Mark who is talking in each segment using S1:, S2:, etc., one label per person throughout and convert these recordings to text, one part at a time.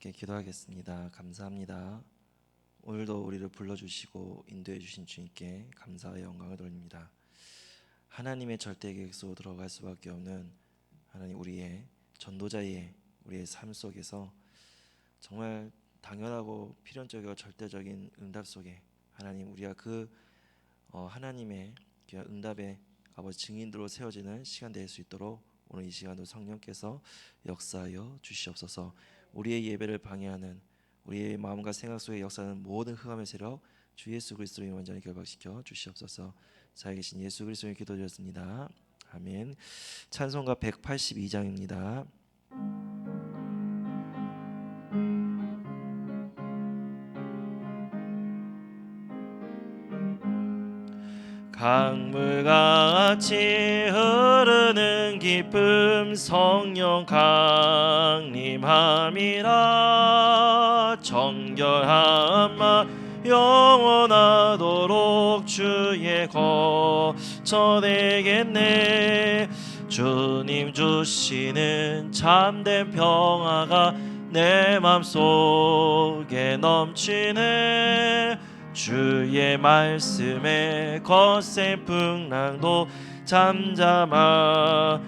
S1: 함께 기도하겠습니다. 감사합니다. 오늘도 우리를 불러주시고 인도해 주신 주님께 감사와 영광을 돌립니다. 하나님의 절대 계획 속으로 들어갈 수밖에 없는 하나님, 우리의 전도자의 우리의 삶 속에서 정말 당연하고 필연적이고 절대적인 응답 속에 하나님, 우리가 하나님의 응답의 아버지 증인으로 세워지는 시간 될 수 있도록 오늘 이 시간도 성령께서 역사하여 주시옵소서. 우리의 예배를 방해하는, 우리의 마음과 생각 속에 역사하는 모든 흑암의 세력 주 예수 그리스도의 완전히 결박시켜 주시옵소서. 살아계신 예수 그리스도의 기도드렸습니다. 아멘. 찬송가 182장입니다. 강물같이 흐르는 기쁨 성령 강림함이라. 정결한 마 영원하도록 주의 거처 되겠네. 주님 주시는 참된 평화가 내 맘속에 넘치네. 주의 말씀에 거센 풍랑도 잠잠하게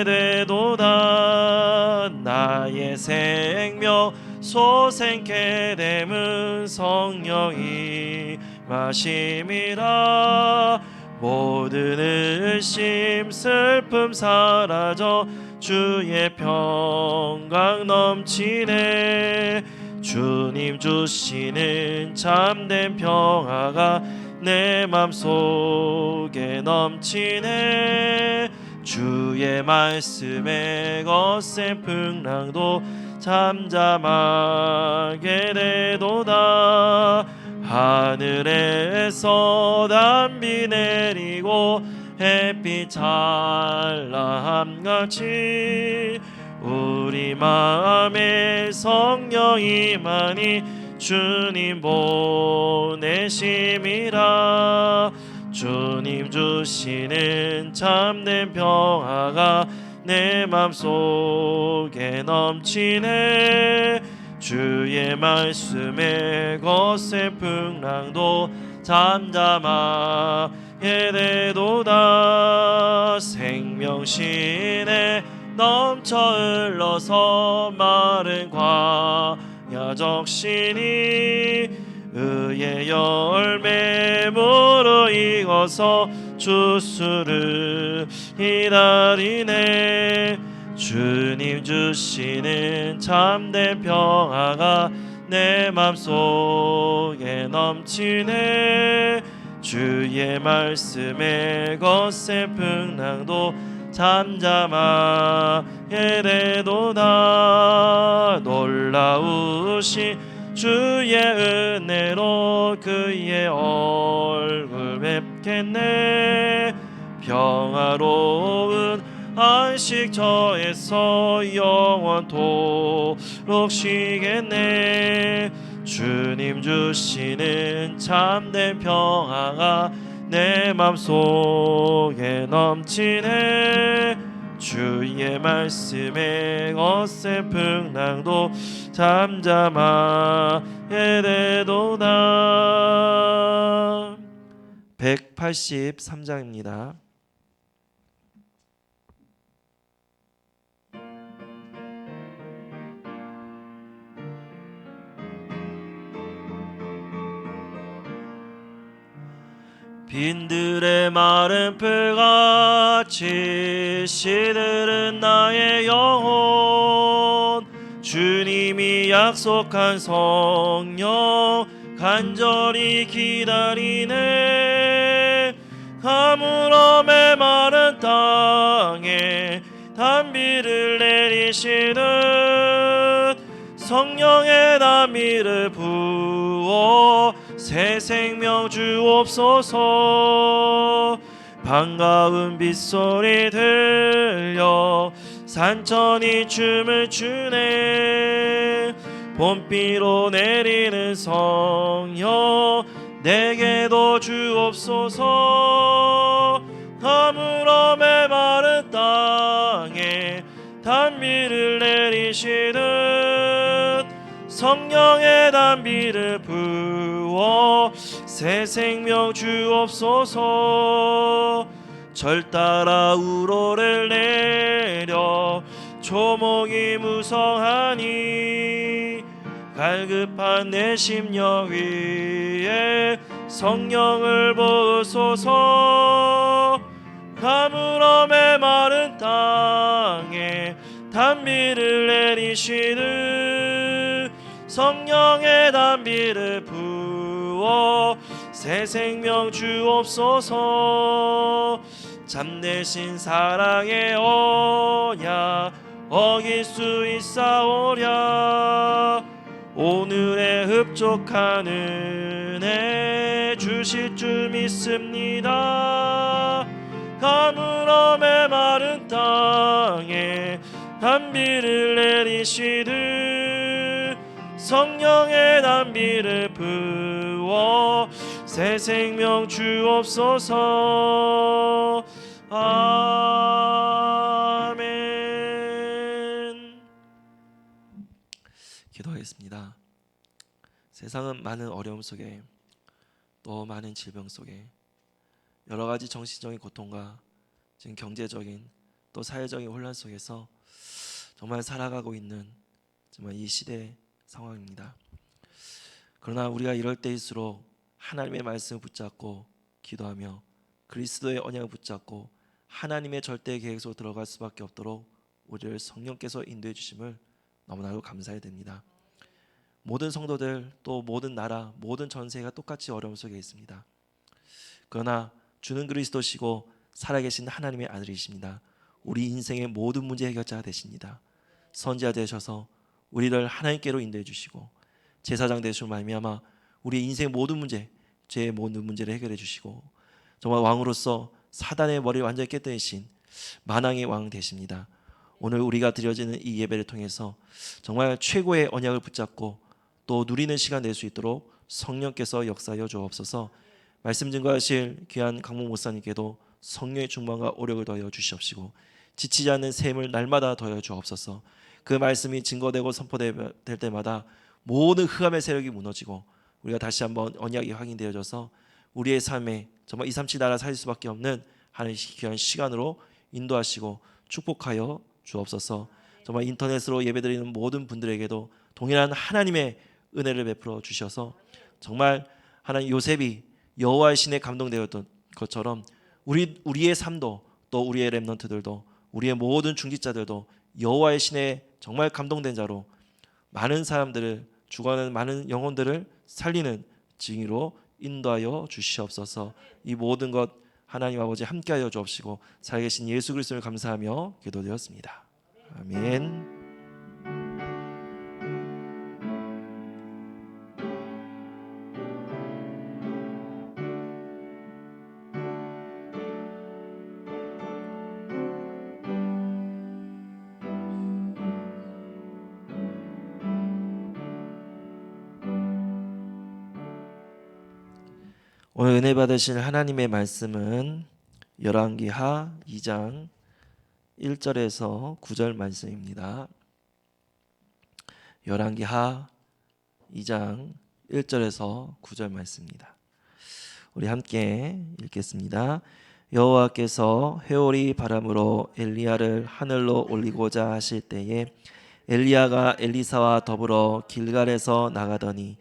S1: 되도다. 나의 생명 소생케 됨은 성령이 마심이라. 모든 의심 슬픔 사라져 주의 평강 넘치네. 주님 주시는 참된 평화가 내 맘속에 넘치네. 주의 말씀에 거센 풍랑도 잠잠하게 되도다. 하늘에서 단비 내리고 햇빛 찬란함같이 우리 마음에 성령이 많이 주님 보내심이라. 주님 주시는 참된 평화가 내 맘속에 넘치네. 주의 말씀에 거센 풍랑도 잠잠하게 되도다. 생명신에 넘쳐 흘러서 마른 광야 적신이 의의 열매 무르익어서 주수를 기다리네. 주님 주시는 참된 평화가 내 맘속에 넘치네. 주의 말씀에 거센 풍랑도 잠잠하게 되도다. 놀라우신 주의 은혜로 그의 얼굴 뵙겠네. 평화로운 안식 저에서 영원토록 쉬겠네. 주님 주시는 참된 평화가 내 맘속에 넘치네. 주의 말씀에 거센 풍랑도 잠잠하게 되도다. 183장입니다. 빈들의 마른 풀같이 시들은 나의 영혼. 주님이 약속한 성령 간절히 기다리네. 가물어 메마른 땅에 단비를 내리시듯 성령의 단비를 부어 새 생명 주옵소서. 반가운 빗소리 들려 산천이 춤을 추네. 봄비로 내리는 성령 내게도 주옵소서. 가물어 메마른 땅에 단비를 내리시듯 성령의 단비를 부어 새 생명 주옵소서. 절 따라 우로를 내려 조목이 무성하니 갈급한 내 심령 위에 성령을 부으소서. 가물어 메마른 땅에 단비를 내리시는 성령의 단비를 부어 새 생명 주옵소서. 참되신 사랑의 언약 어길 수 있사오랴. 오늘의 흡족한 은혜 주실 줄 믿습니다. 가물어 메마른 땅에 단비를 내리시듯 성령의 단비를 부어 새 생명 주옵소서. 아멘. 기도하겠습니다. 세상은 많은 어려움 속에 또 많은 질병 속에 여러 가지 정신적인 고통과 지금 경제적인 또 사회적인 혼란 속에서 정말 살아가고 있는 정말 이 시대 상황입니다. 그러나 우리가 이럴 때일수록 하나님의 말씀을 붙잡고 기도하며 그리스도의 언약을 붙잡고 하나님의 절대 계획 속으로 들어갈 수밖에 없도록 우리를 성령께서 인도해 주심을 너무나도 감사해야 됩니다. 모든 성도들 또 모든 나라 모든 전 세계가 똑같이 어려움 속에 있습니다. 그러나 주는 그리스도시고 살아계신 하나님의 아들이십니다. 우리 인생의 모든 문제 해결자가 되십니다. 선지자 되셔서 우리를 하나님께로 인도해 주시고 제사장 되시고 말미암아 우리의 인생의 모든 문제, 죄의 모든 문제를 해결해 주시고 정말 왕으로서 사단의 머리를 완전히 깨뜨리신 만왕의 왕 되십니다. 오늘 우리가 드려지는 이 예배를 통해서 정말 최고의 언약을 붙잡고 또 누리는 시간 낼 수 있도록 성령께서 역사하여 주옵소서. 말씀 증거하실 귀한 강목 목사님께도 성령의 충만과 오력을 더하여 주시옵시고 지치지 않는 샘을 날마다 더하여 주옵소서. 그 말씀이 증거되고 선포될 때마다 모든 흑암의 세력이 무너지고 우리가 다시 한번 언약이 확인되어져서 우리의 삶에 정말 237 나라 살릴 수밖에 없는 하나님의 귀한 시간으로 인도하시고 축복하여 주옵소서. 정말 인터넷으로 예배드리는 모든 분들에게도 동일한 하나님의 은혜를 베풀어 주셔서 정말 하나님 요셉이 여호와의 신에 감동되었던 것처럼 우리의 삶도 또 우리의 렘넌트들도 우리의 모든 중직자들도 여호와의 신에 정말 감동된 자로 많은 사람들을 죽어가는 많은 영혼들을 살리는 증인으로 인도하여 주시옵소서. 이 모든 것 하나님 아버지 함께하여 주옵시고 살아계신 예수 그리스도를 감사하며 기도드렸습니다. 아멘. 오늘 은혜 받으실 하나님의 말씀은 열왕기하 2장 1절에서 9절 말씀입니다. 열왕기하 2장 1절에서 9절 말씀입니다. 우리 함께 읽겠습니다. 여호와께서 회오리 바람으로 엘리야를 하늘로 올리고자 하실 때에 엘리야가 엘리사와 더불어 길갈에서 나가더니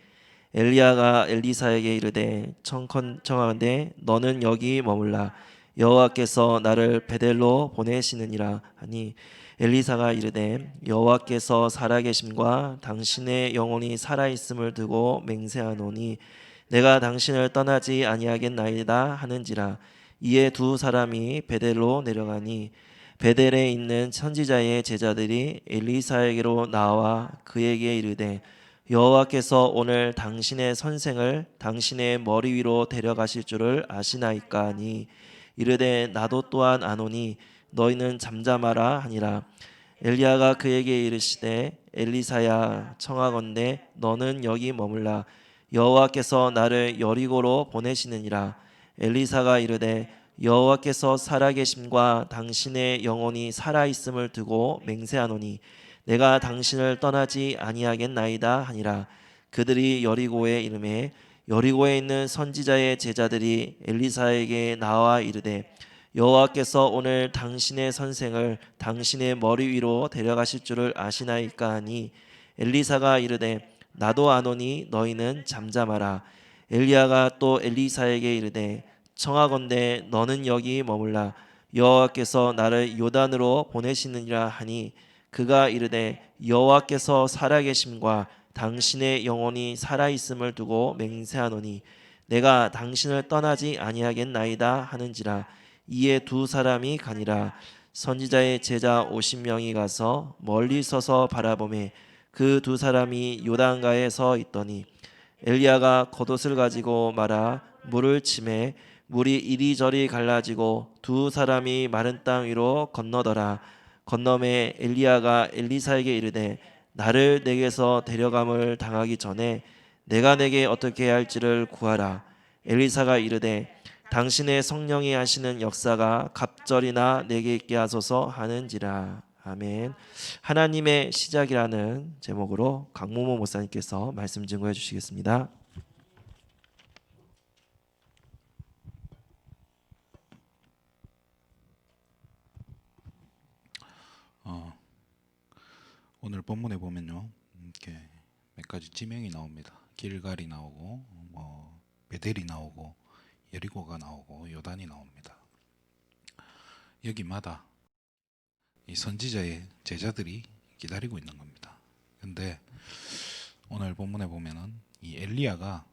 S1: 엘리야가 엘리사에게 이르되 청컨청하건대 너는 여기 머물라 여호와께서 나를 베델로 보내시느니라 하니 엘리사가 이르되 여호와께서 살아계심과 당신의 영혼이 살아있음을 두고 맹세하노니 내가 당신을 떠나지 아니하겠나이다 하는지라. 이에 두 사람이 베델로 내려가니 베델에 있는 선지자의 제자들이 엘리사에게로 나와 그에게 이르되 여호와께서 오늘 당신의 선생을 당신의 머리 위로 데려가실 줄을 아시나이까 하니 이르되 나도 또한 아노니 너희는 잠잠하라 하니라. 엘리야가 그에게 이르시되 엘리사야 청하건대 너는 여기 머물라 여호와께서 나를 여리고로 보내시느니라. 엘리사가 이르되 여호와께서 살아계심과 당신의 영혼이 살아있음을 두고 맹세하노니 내가 당신을 떠나지 아니하겠나이다 하니라. 그들이 여리고에 이르매 여리고에 있는 선지자의 제자들이 엘리사에게 나와 이르되 여호와께서 오늘 당신의 선생을 당신의 머리 위로 데려가실 줄을 아시나이까 하니 엘리사가 이르되 나도 아노니 너희는 잠잠하라. 엘리야가 또 엘리사에게 이르되 청하건대 너는 여기 머물라. 여호와께서 나를 요단으로 보내시느니라 하니 그가 이르되 여호와께서 살아계심과 당신의 영혼이 살아있음을 두고 맹세하노니 내가 당신을 떠나지 아니하겠나이다 하는지라. 이에 두 사람이 가니라. 선지자의 제자 50명이 가서 멀리 서서 바라보매 그 두 사람이 요단가에 서 있더니 엘리야가 겉옷을 가지고 말아 물을 치매 물이 이리저리 갈라지고 두 사람이 마른 땅 위로 건너더라. 건너매 엘리야가 엘리사에게 이르되 나를 내게서 데려감을 당하기 전에 내가 내게 어떻게 해야 할지를 구하라. 엘리사가 이르되 당신의 성령이 하시는 역사가 갑절이나 내게 있게 하소서 하는지라. 아멘. 하나님의 시작이라는 제목으로 강모모 목사님께서 말씀 증거해 주시겠습니다.
S2: 오늘 본문에 보면요, 이렇게 몇 가지 지명이 나옵니다. 길갈이 나오고, 베델이 나오고, 여리고가 나오고, 요단이 나옵니다. 여기마다 이 선지자의 제자들이 기다리고 있는 겁니다. 근데 오늘 본문에 보면은 이 엘리야가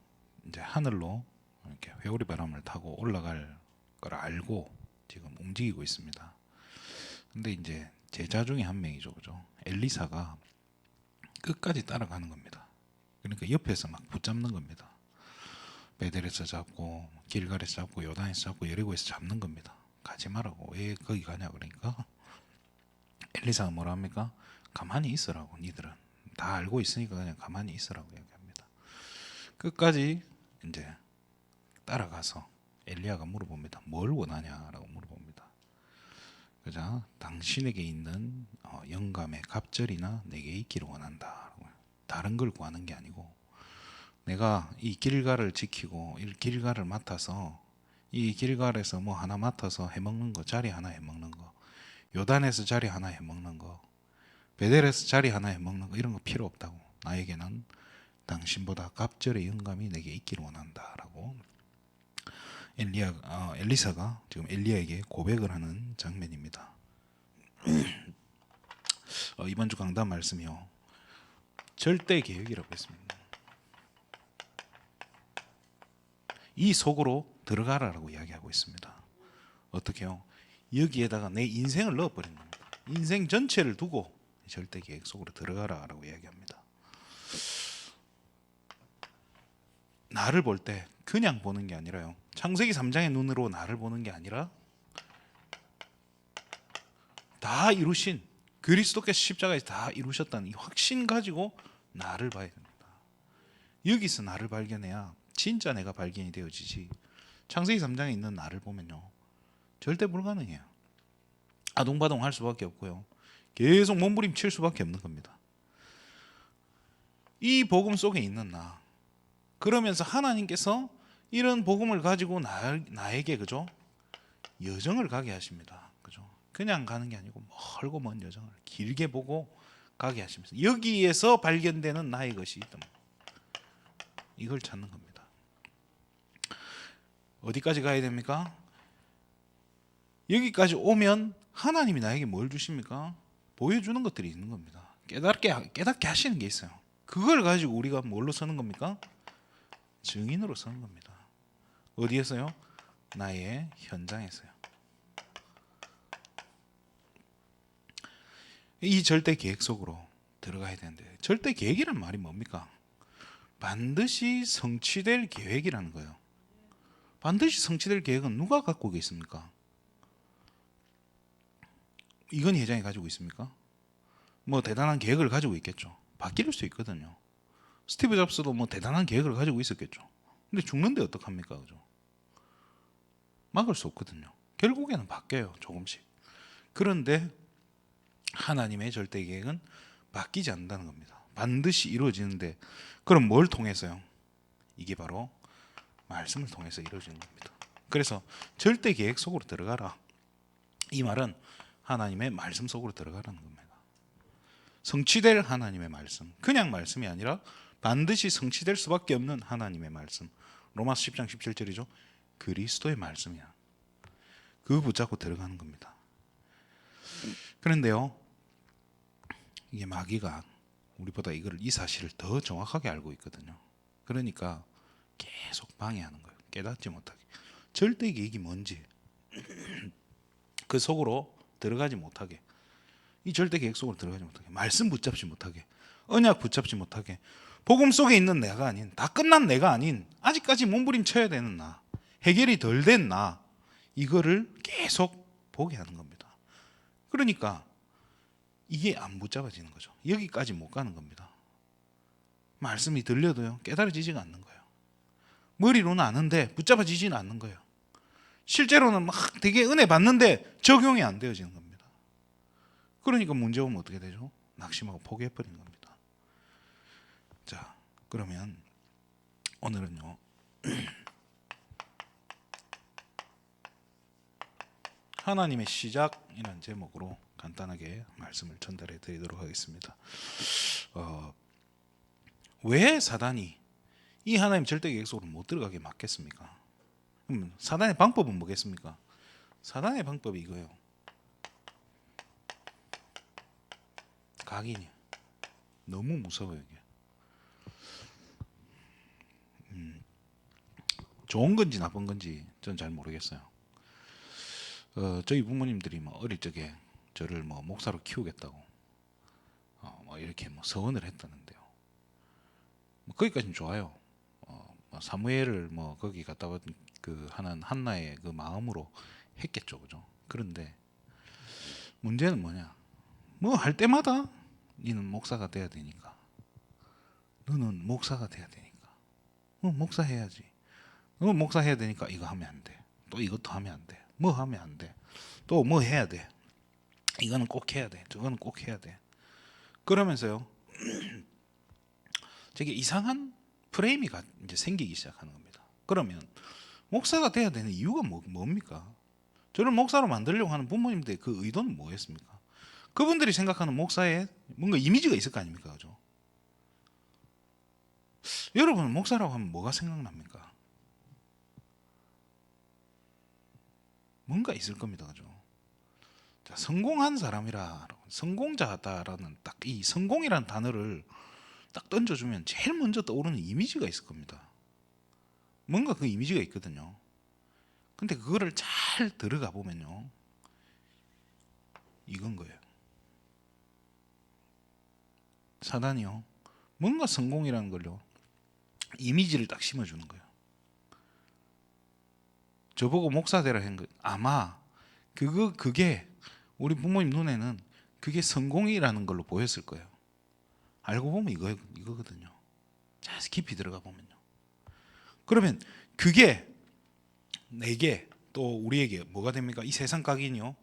S2: 이제 하늘로 이렇게 회오리 바람을 타고 올라갈 걸 알고 지금 움직이고 있습니다. 근데 이제 제자 중에 한 명이죠, 그죠? 엘리사가 끝까지 따라가는 겁니다. 그러니까 옆에서 막 붙잡는 겁니다. 베델에서 잡고 길갈에서 잡고 요단에서 잡고 여리고에서 잡는 겁니다. 가지 말라고. 왜 거기 가냐 그러니까 엘리사가 뭐라 합니까? 가만히 있으라고. 니들은 다 알고 있으니까 그냥 가만히 있으라고 얘기합니다. 끝까지 이제 따라가서 엘리야가 물어봅니다. 뭘 원하냐라고 물어봅니다. 그자 당신에게 있는 영감의 갑절이나 내게 있기를 원한다. 다른 걸 구하는 게 아니고 내가 이 길갈을 지키고 이 길갈을 맡아서 이 길갈에서 뭐 하나 맡아서 해먹는 거, 자리 하나 해먹는 거, 요단에서 자리 하나 해먹는 거, 베델에서 자리 하나 해먹는 거, 이런 거 필요 없다고. 나에게는 당신보다 갑절의 영감이 내게 있기를 원한다라고 엘리사가 지금 엘리야에게 고백을 하는 장면입니다. 이번 주 강단 말씀이요, 절대 계획이라고 했습니다. 이 속으로 들어가라라고 이야기하고 있습니다. 어떻게요? 여기에다가 내 인생을 넣어버린 겁니다. 인생 전체를 두고 절대 계획 속으로 들어가라라고 이야기합니다. 나를 볼 때 그냥 보는 게 아니라요, 창세기 3장의 눈으로 나를 보는 게 아니라 다 이루신 그리스도께서 십자가에서 다 이루셨다는 이 확신 가지고 나를 봐야 됩니다. 여기서 나를 발견해야 진짜 내가 발견이 되어지지, 창세기 3장에 있는 나를 보면요 절대 불가능해요. 아동바동 할 수밖에 없고요, 계속 몸부림칠 수밖에 없는 겁니다. 이 복음 속에 있는 나, 그러면서 하나님께서 이런 복음을 가지고 나에게 그죠, 여정을 가게 하십니다. 그죠? 그냥 가는 게 아니고 멀고 먼 여정을 길게 보고 가게 하시면서 여기에서 발견되는 나의 것이 있다, 이걸 찾는 겁니다. 어디까지 가야 됩니까? 여기까지 오면 하나님이 나에게 뭘 주십니까? 보여주는 것들이 있는 겁니다. 깨닫게 하시는 게 있어요. 그걸 가지고 우리가 뭘로 서는 겁니까? 증인으로 서는 겁니다. 어디에서요? 나의 현장에서요. 이 절대 계획 속으로 들어가야 되는데, 절대 계획이란 말이 뭡니까? 반드시 성취될 계획이라는 거예요. 반드시 성취될 계획은 누가 갖고 계십니까? 이건희 회장이 가지고 있습니까? 뭐 대단한 계획을 가지고 있겠죠. 바뀔 수 있거든요. 스티브 잡스도 뭐 대단한 계획을 가지고 있었겠죠. 근데 죽는데 어떡합니까? 그죠? 막을 수 없거든요. 결국에는 바뀌어요, 조금씩. 그런데 하나님의 절대 계획은 바뀌지 않는다는 겁니다. 반드시 이루어지는데 그럼 뭘 통해서요? 이게 바로 말씀을 통해서 이루어지는 겁니다. 그래서 절대 계획 속으로 들어가라. 이 말은 하나님의 말씀 속으로 들어가라는 겁니다. 성취될 하나님의 말씀, 그냥 말씀이 아니라 반드시 성취될 수밖에 없는 하나님의 말씀. 로마서 10장 17절이죠. 그리스도의 말씀이야. 그거 붙잡고 들어가는 겁니다. 그런데요, 이게 마귀가 우리보다 이 사실을 더 정확하게 알고 있거든요. 그러니까 계속 방해하는 거예요. 깨닫지 못하게. 절대 계획이 뭔지 그 속으로 들어가지 못하게, 이 절대 계획 속으로 들어가지 못하게, 말씀 붙잡지 못하게, 언약 붙잡지 못하게, 복음 속에 있는 내가 아닌, 다 끝난 내가 아닌, 아직까지 몸부림쳐야 되는 나, 해결이 덜 된 나, 이거를 계속 보게 하는 겁니다. 그러니까 이게 안 붙잡아지는 거죠. 여기까지 못 가는 겁니다. 말씀이 들려도요, 깨달아지지가 않는 거예요. 머리로는 아는데 붙잡아지지는 않는 거예요. 실제로는 막 되게 은혜 받는데 적용이 안 되어지는 겁니다. 그러니까 문제 오면 어떻게 되죠? 낙심하고 포기해버리는 겁니다. 자, 그러면 오늘은요, 하나님의 시작이라는 제목으로 간단하게 말씀을 전달해 드리도록 하겠습니다. 왜 사단이 이 하나님 절대 계획 속으로 못 들어가게 막겠습니까? 그럼 사단의 방법은 뭐겠습니까? 사단의 방법이 이거예요. 각인이 너무 무서워요. 이게 좋은 건지 나쁜 건지 전 잘 모르겠어요. 저희 부모님들이 뭐 어릴 적에 저를 뭐 목사로 키우겠다고 뭐 이렇게 뭐 서원을 했다는데요. 뭐 거기까지는 좋아요. 뭐 사무엘을 뭐 거기 갔다 그 하는 한나의 그 마음으로 했겠죠, 그죠? 그런데 문제는 뭐냐? 뭐 할 때마다 너는 목사가 돼야 되니까, 너는 목사가 돼야 되니까, 목사 해야지. 너 목사 해야 되니까 이거 하면 안 돼. 또 이것도 하면 안 돼. 뭐 하면 안 돼. 또 뭐 해야 돼. 이거는 꼭 해야 돼. 저거는 꼭 해야 돼. 그러면서요, 되게 이상한 프레임이 이제 생기기 시작하는 겁니다. 그러면 목사가 돼야 되는 이유가 뭡니까? 저를 목사로 만들려고 하는 부모님들의 그 의도는 뭐였습니까? 그분들이 생각하는 목사에 뭔가 이미지가 있을 거 아닙니까? 그죠? 여러분은 목사라고 하면 뭐가 생각납니까? 뭔가 있을 겁니다. 그죠? 자, 성공한 사람이라, 성공자다라는 딱 이 성공이라는 단어를 딱 던져주면 제일 먼저 떠오르는 이미지가 있을 겁니다. 뭔가 그 이미지가 있거든요. 근데 그거를 잘 들어가 보면요, 이건 거예요. 사단이요, 뭔가 성공이라는 걸요, 이미지를 딱 심어주는 거예요. 저보고 목사 되라 한 거, 아마 그게 우리 부모님 눈에는 그게 성공이라는 걸로 보였을 거예요. 알고 보면 이거거든요. 자, 깊이 들어가 보면요. 그러면 그게 내게 또 우리에게 뭐가 됩니까? 이 세상 각인이요,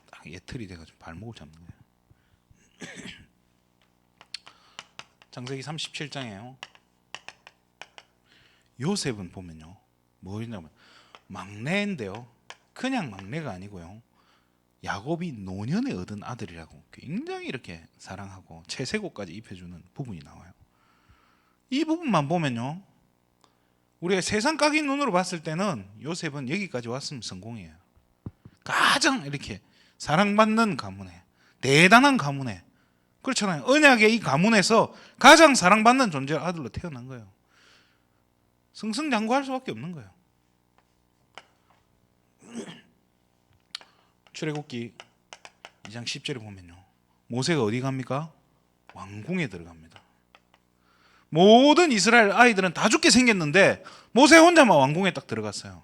S2: 딱 예틀이 돼가지고 발목을 잡는 거예요. 창세기 37장에요. 요셉은 보면요, 뭐냐면 막내인데요, 그냥 막내가 아니고요, 야곱이 노년에 얻은 아들이라고 굉장히 이렇게 사랑하고 채색옷까지 입혀주는 부분이 나와요. 이 부분만 보면요, 우리가 세상 각인 눈으로 봤을 때는 요셉은 여기까지 왔으면 성공이에요. 가장 이렇게 사랑받는 가문에, 대단한 가문에, 그렇잖아요. 언약의 이 가문에서 가장 사랑받는 존재 아들로 태어난 거예요. 승승장구할 수밖에 없는 거예요. 출애굽기 2장 10절에 보면요, 모세가 어디 갑니까? 왕궁에 들어갑니다. 모든 이스라엘 아이들은 다 죽게 생겼는데 모세 혼자만 왕궁에 딱 들어갔어요.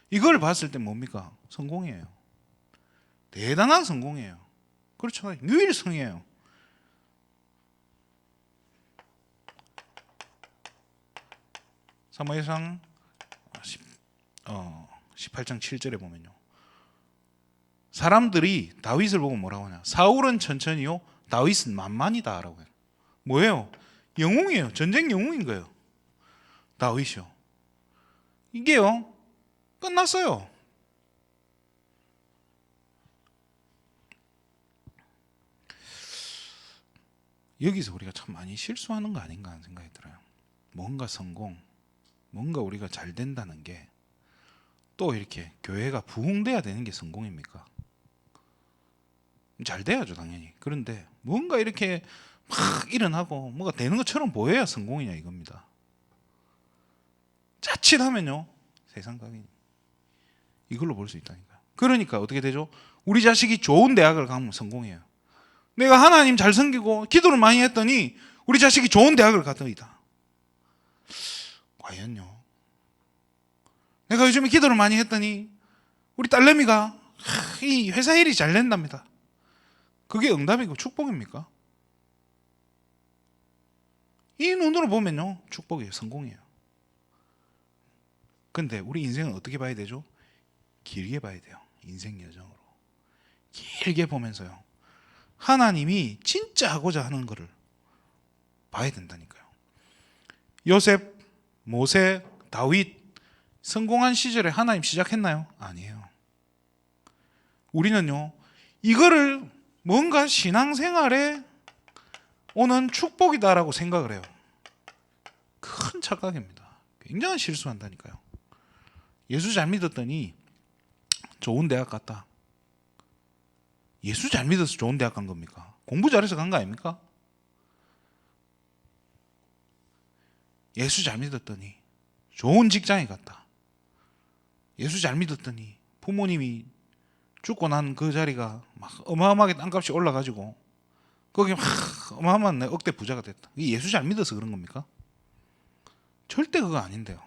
S2: 이걸 봤을 때 뭡니까? 성공이에요. 대단한 성공이에요. 그렇죠. 유일성이에요. 사무엘상 18장 7절에 보면요, 사람들이 다윗을 보고 뭐라고 하냐? 사울은 천천히요, 다윗은 만만이다라고 해요. 뭐예요? 영웅이에요. 전쟁 영웅인 거예요. 다윗이요. 이게요, 끝났어요. 여기서 우리가 참 많이 실수하는 거 아닌가 하는 생각이 들어요. 뭔가 성공, 뭔가 우리가 잘 된다는 게 또 이렇게 교회가 부흥돼야 되는 게 성공입니까? 잘 돼야죠, 당연히. 그런데 뭔가 이렇게 막 일어나고 뭐가 되는 것처럼 보여야 성공이냐 이겁니다. 자칫하면요, 세상 각인 이걸로 볼 수 있다니까요. 그러니까 어떻게 되죠? 우리 자식이 좋은 대학을 가면 성공해요. 내가 하나님 잘 섬기고 기도를 많이 했더니 우리 자식이 좋은 대학을 갔더이다. 과연요? 내가 요즘에 기도를 많이 했더니 우리 딸내미가 이 회사 일이 잘 된답니다. 그게 응답이고 축복입니까? 이 눈으로 보면요, 축복이에요. 성공이에요. 근데 우리 인생은 어떻게 봐야 되죠? 길게 봐야 돼요. 인생 여정으로. 길게 보면서요, 하나님이 진짜 하고자 하는 것을 봐야 된다니까요. 요셉, 모세, 다윗 성공한 시절에 하나님 시작했나요? 아니에요. 우리는요, 이거를 뭔가 신앙생활에 오는 축복이다라고 생각을 해요. 큰 착각입니다. 굉장한 실수한다니까요. 예수 잘 믿었더니 좋은 대학 갔다. 예수 잘 믿어서 좋은 대학 간 겁니까? 공부 잘해서 간 거 아닙니까? 예수 잘 믿었더니 좋은 직장에 갔다. 예수 잘 믿었더니 부모님이 죽고 난 그 자리가 막 어마어마하게 땅값이 올라가지고 거기 막 어마어마한 억대 부자가 됐다. 이게 예수 잘 믿어서 그런 겁니까? 절대 그거 아닌데요.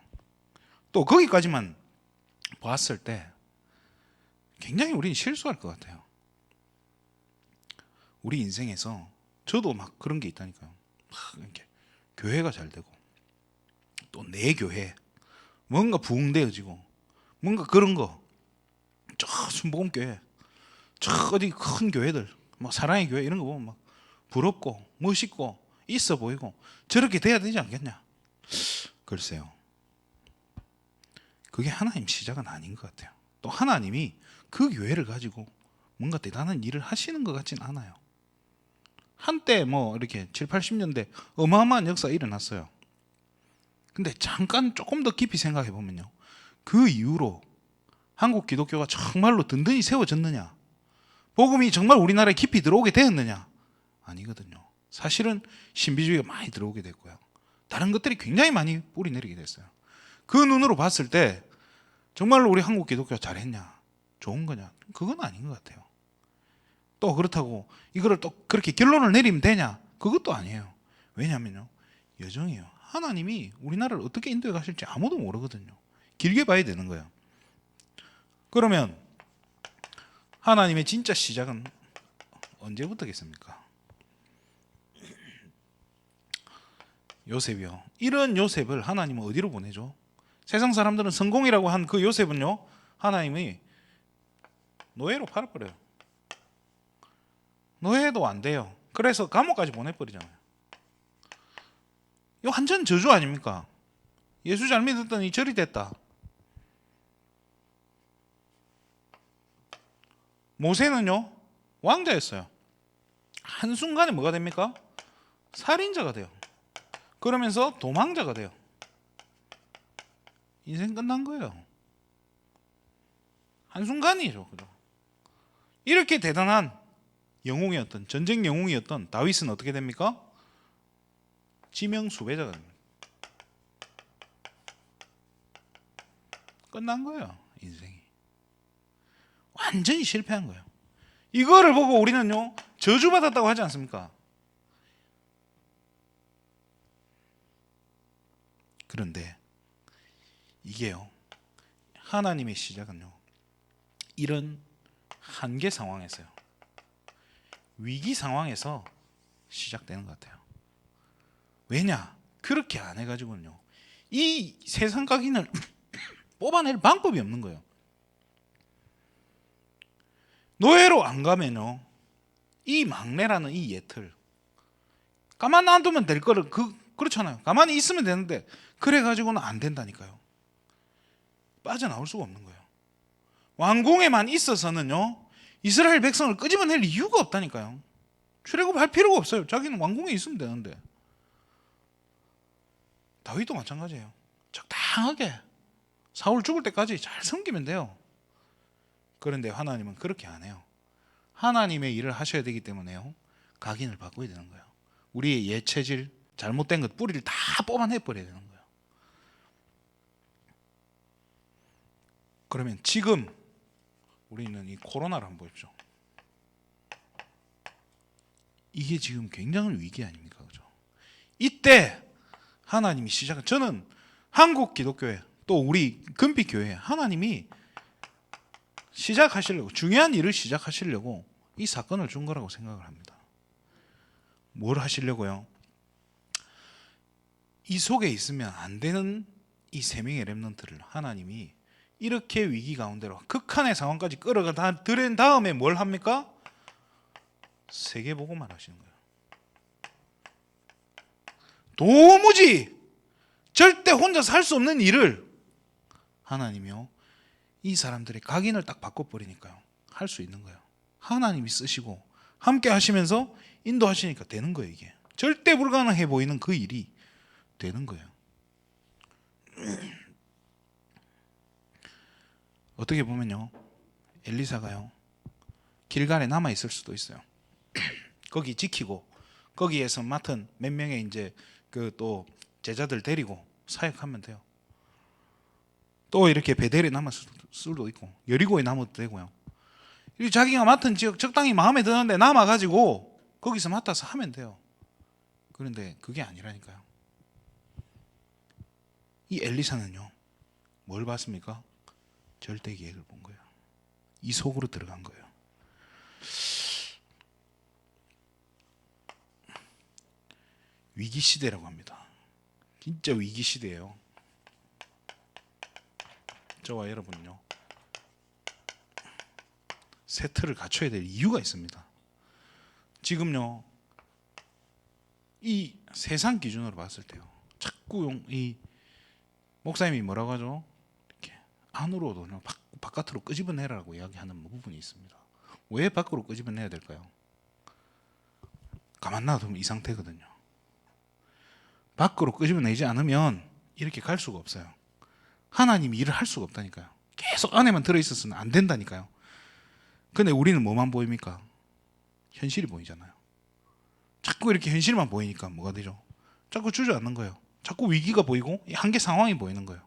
S2: 또 거기까지만 봤을 때 굉장히 우리는 실수할 것 같아요. 우리 인생에서 저도 막 그런 게 있다니까요. 막 이렇게 교회가 잘 되고 또 내 교회 뭔가 부흥되어지고 뭔가 그런 거, 저 순복음교회, 저 어디 큰 교회들, 뭐 사랑의 교회 이런 거 보면 막 부럽고 멋있고 있어 보이고 저렇게 돼야 되지 않겠냐? 글쎄요. 그게 하나님 시작은 아닌 것 같아요. 또 하나님이 그 교회를 가지고 뭔가 대단한 일을 하시는 것 같진 않아요. 한때 뭐 이렇게 7, 80년대 어마어마한 역사 일어났어요. 근데 잠깐 조금 더 깊이 생각해 보면요, 그 이후로 한국 기독교가 정말로 든든히 세워졌느냐, 복음이 정말 우리나라에 깊이 들어오게 되었느냐? 아니거든요. 사실은 신비주의가 많이 들어오게 됐고요, 다른 것들이 굉장히 많이 뿌리 내리게 됐어요. 그 눈으로 봤을 때 정말로 우리 한국 기독교가 잘했냐, 좋은 거냐? 그건 아닌 것 같아요. 또 그렇다고 이거를 또 그렇게 결론을 내리면 되냐? 그것도 아니에요. 왜냐하면요, 여정이에요. 하나님이 우리나라를 어떻게 인도해 가실지 아무도 모르거든요. 길게 봐야 되는 거예요. 그러면 하나님의 진짜 시작은 언제부터겠습니까? 요셉이요. 이런 요셉을 하나님은 어디로 보내죠? 세상 사람들은 성공이라고 한 그 요셉은요, 하나님이 노예로 팔아버려요. 노예도 안 돼요. 그래서 감옥까지 보내버리잖아요. 이거 완전 저주 아닙니까? 예수 잘 믿었더니 절이 됐다. 모세는요, 왕자였어요. 한순간에 뭐가 됩니까? 살인자가 돼요. 그러면서 도망자가 돼요. 인생 끝난 거예요. 한순간이죠. 그죠? 이렇게 대단한 영웅이었던, 전쟁 영웅이었던 다윗은 어떻게 됩니까? 지명수배자가 됩니다. 끝난 거예요, 인생이. 완전히 실패한 거예요. 이거를 보고 우리는요, 저주받았다고 하지 않습니까? 그런데 이게요, 하나님의 시작은요, 이런 한계 상황에서요, 위기 상황에서 시작되는 것 같아요. 왜냐? 그렇게 안 해가지고는요, 이 세상 각인을 뽑아낼 방법이 없는 거예요. 노예로 안 가면요, 이 막내라는 이 예틀 가만 놔두면 될 거를 그렇잖아요. 가만히 있으면 되는데 그래 가지고는 안 된다니까요. 빠져나올 수가 없는 거예요. 왕궁에만 있어서는요, 이스라엘 백성을 끄집어낼 이유가 없다니까요. 출애굽할 필요가 없어요. 자기는 왕궁에 있으면 되는데. 다윗도 마찬가지예요. 적당하게 사울 죽을 때까지 잘 섬기면 돼요. 그런데 하나님은 그렇게 안 해요. 하나님의 일을 하셔야 되기 때문에요, 각인을 바꿔야 되는 거예요. 우리의 예체질, 잘못된 것 뿌리를 다 뽑아내 버려야 되는 거예요. 그러면 지금 우리는 이 코로나를 한번 보십시오. 이게 지금 굉장한 위기 아닙니까? 그죠? 이때 하나님이 저는 한국 기독교회 또 우리 금빛교회 하나님이 시작하시려고, 중요한 일을 시작하시려고 이 사건을 준 거라고 생각을 합니다. 뭘 하시려고요? 이 속에 있으면 안 되는 이 세 명의 렘넌트를 하나님이 이렇게 위기 가운데로 극한의 상황까지 끌어가 들인 다음에 뭘 합니까? 세계복음만 하시는 거예요. 도무지 절대 혼자 살 수 없는 일을 하나님이요, 이 사람들의 각인을 딱 바꿔버리니까요, 할 수 있는 거예요. 하나님이 쓰시고 함께 하시면서 인도하시니까 되는 거예요. 이게 절대 불가능해 보이는 그 일이 되는 거예요. 어떻게 보면요, 엘리사가요, 길갈에 남아 있을 수도 있어요. 거기 지키고 거기에서 맡은 몇 명의 이제 그 또 제자들 데리고 사역하면 돼요. 또 이렇게 베델에 남았을 수도 있고 여리고에 남아도 되고요. 자기가 맡은 지역 적당히 마음에 드는데 남아가지고 거기서 맡아서 하면 돼요. 그런데 그게 아니라니까요. 이 엘리사는요, 뭘 봤습니까? 절대 계획을 본 거예요. 이 속으로 들어간 거예요. 위기 시대라고 합니다. 진짜 위기 시대예요. 저와 여러분은요, 새 틀을 갖춰야 될 이유가 있습니다. 지금요, 이 세상 기준으로 봤을 때요, 자꾸 이 목사님이 뭐라고 하죠? 이렇게 안으로도 바깥으로 끄집어내라고 이야기하는 부분이 있습니다. 왜 밖으로 끄집어내야 될까요? 가만 놔두면 이 상태거든요. 밖으로 끄집어내지 않으면 이렇게 갈 수가 없어요. 하나님이 일을 할 수가 없다니까요. 계속 안에만 들어있었으면 안 된다니까요. 근데 우리는 뭐만 보입니까? 현실이 보이잖아요. 자꾸 이렇게 현실만 보이니까 뭐가 되죠? 자꾸 주저앉는 거예요. 자꾸 위기가 보이고 한계 상황이 보이는 거예요.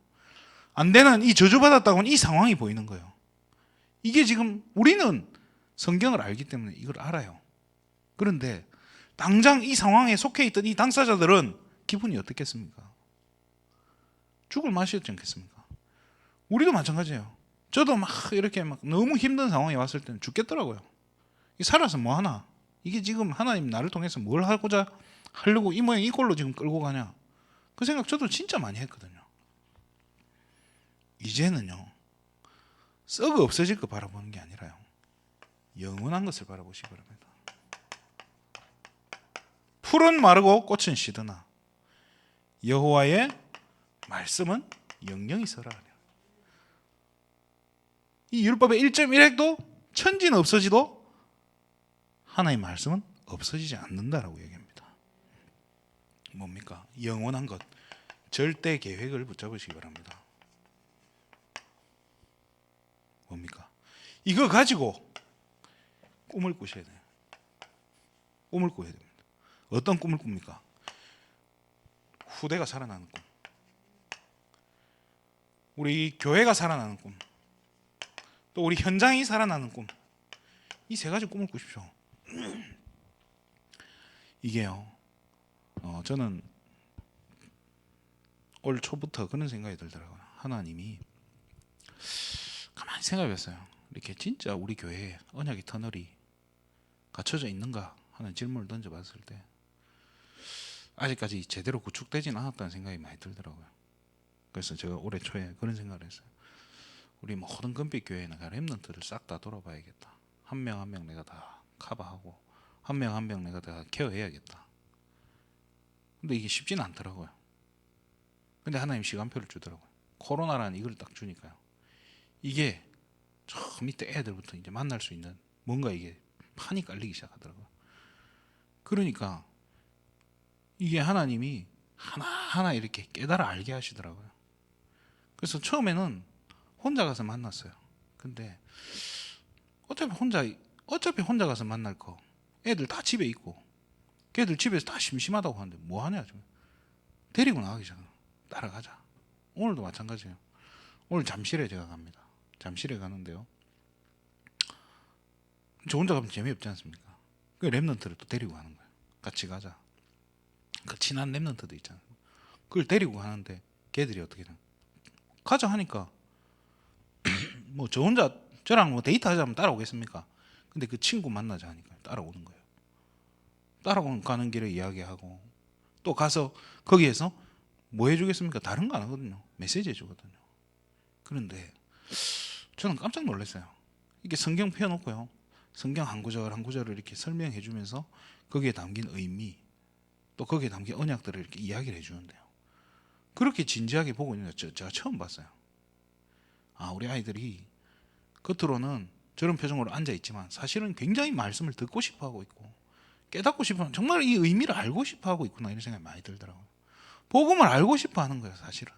S2: 안 되는, 이 저주받았다고는 이 상황이 보이는 거예요. 이게 지금 우리는 성경을 알기 때문에 이걸 알아요. 그런데 당장 이 상황에 속해 있던 이 당사자들은 기분이 어떻겠습니까? 죽을 맛이었지 않겠습니까? 우리도 마찬가지예요. 저도 막 이렇게 막 너무 힘든 상황에 왔을 때는 죽겠더라고요. 살아서 뭐 하나? 이게 지금 하나님 나를 통해서 뭘 하고자 하려고 이 모양 이 꼴로 지금 끌고 가냐? 그 생각 저도 진짜 많이 했거든요. 이제는요, 썩어 없어질 거 바라보는 게 아니라요, 영원한 것을 바라보시기 바랍니다. 풀은 마르고 꽃은 시드나 여호와의 말씀은 영영이 서라. 이 율법의 1.1핵도 천지는 없어지도 하나님의 말씀은 없어지지 않는다라고 얘기합니다. 뭡니까? 영원한 것, 절대 계획을 붙잡으시기 바랍니다. 뭡니까? 이거 가지고 꿈을 꾸셔야 돼요. 꿈을 꾸어야 됩니다. 어떤 꿈을 꿉니까? 후대가 살아나는 꿈, 우리 교회가 살아나는 꿈, 또 우리 현장이 살아나는 꿈, 이 세 가지 꿈을 꾸십시오. 이게요, 저는 올 초부터 그런 생각이 들더라고요. 하나님이 가만히 생각해봤어요. 이렇게 진짜 우리 교회에 언약의 터널이 갖춰져 있는가 하는 질문을 던져봤을 때 아직까지 제대로 구축되진 않았다는 생각이 많이 들더라고요. 그래서 제가 올해 초에 그런 생각을 했어요. 우리 모든 금빛 교회는 렘넌트를 싹 다 돌아봐야겠다. 한 명 한 명 내가 다 커버하고 한 명 한 명 내가 다 케어해야겠다. 근데 이게 쉽지는 않더라고요. 근데 하나님 시간표를 주더라고요. 코로나라는 이걸 딱 주니까요. 이게 저 밑에 애들부터 이제 만날 수 있는 뭔가 이게 판이 깔리기 시작하더라고요. 그러니까 이게 하나님이 하나하나 이렇게 깨달아 알게 하시더라고요. 그래서 처음에는 혼자 가서 만났어요. 근데 어차피 혼자 가서 만날 거 애들 다 집에 있고 걔들 집에서 다 심심하다고 하는데 뭐 하냐 좀 데리고 나가기 시작. 따라가자. 오늘도 마찬가지예요. 오늘 잠실에 제가 갑니다. 잠실에 가는데요. 저 혼자 가면 재미없지 않습니까? 그 랩런트를 또 데리고 가는 거예요. 같이 가자. 그 친한 랩런트도 있잖아요. 그걸 데리고 가는데 걔들이 어떻게 돼? 가자 하니까 뭐 저 혼자 저랑 뭐 데이트하자면 따라오겠습니까? 근데 그 친구 만나자 하니까 따라오는 거예요. 따라가는 길에 이야기하고 또 가서 거기에서 뭐 해주겠습니까? 다른 거 안 하거든요. 메시지 해주거든요. 그런데 저는 깜짝 놀랐어요. 이게 성경 펴놓고요. 성경 한 구절 한 구절을 이렇게 설명해 주면서 거기에 담긴 의미 또 거기에 담긴 언약들을 이렇게 이야기를 해주는데요. 그렇게 진지하게 보고 있는 거 제가 처음 봤어요. 아, 우리 아이들이 겉으로는 저런 표정으로 앉아 있지만 사실은 굉장히 말씀을 듣고 싶어 하고 있고 깨닫고 싶어 하는, 정말 이 의미를 알고 싶어 하고 있구나 이런 생각이 많이 들더라고요. 복음을 알고 싶어 하는 거예요, 사실은.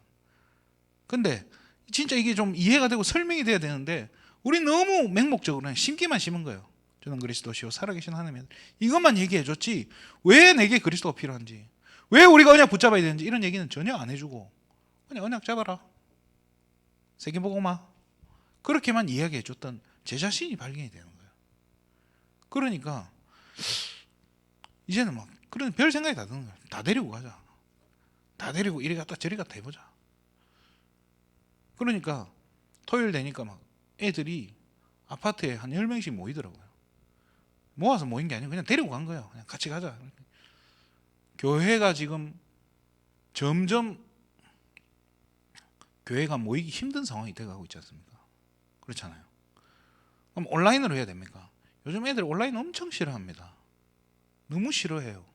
S2: 근데 진짜 이게 좀 이해가 되고 설명이 돼야 되는데 우리 너무 맹목적으로 그냥 심기만 심은 거예요. 저는 그리스도시요 살아계신 하나님의 이것만 얘기해 줬지 왜 내게 그리스도가 필요한지 왜 우리가 언약 붙잡아야 되는지 이런 얘기는 전혀 안 해주고 그냥 언약 잡아라 세계복음화 그렇게만 이야기해 줬던 제 자신이 발견이 되는 거예요. 그러니까 이제는 막 그런 별 생각이 다 드는 거예요. 다 데리고 가자. 다 데리고 이리 갔다 저리 갔다 해보자. 그러니까 토요일 되니까 막 애들이 아파트에 한 10명씩 모이더라고요. 모아서 모인 게 아니고 그냥 데리고 간 거예요. 그냥 같이 가자. 교회가 지금 점점 교회가 모이기 힘든 상황이 돼가고 있지 않습니까? 그렇잖아요. 그럼 온라인으로 해야 됩니까? 요즘 애들 온라인 엄청 싫어합니다. 너무 싫어해요.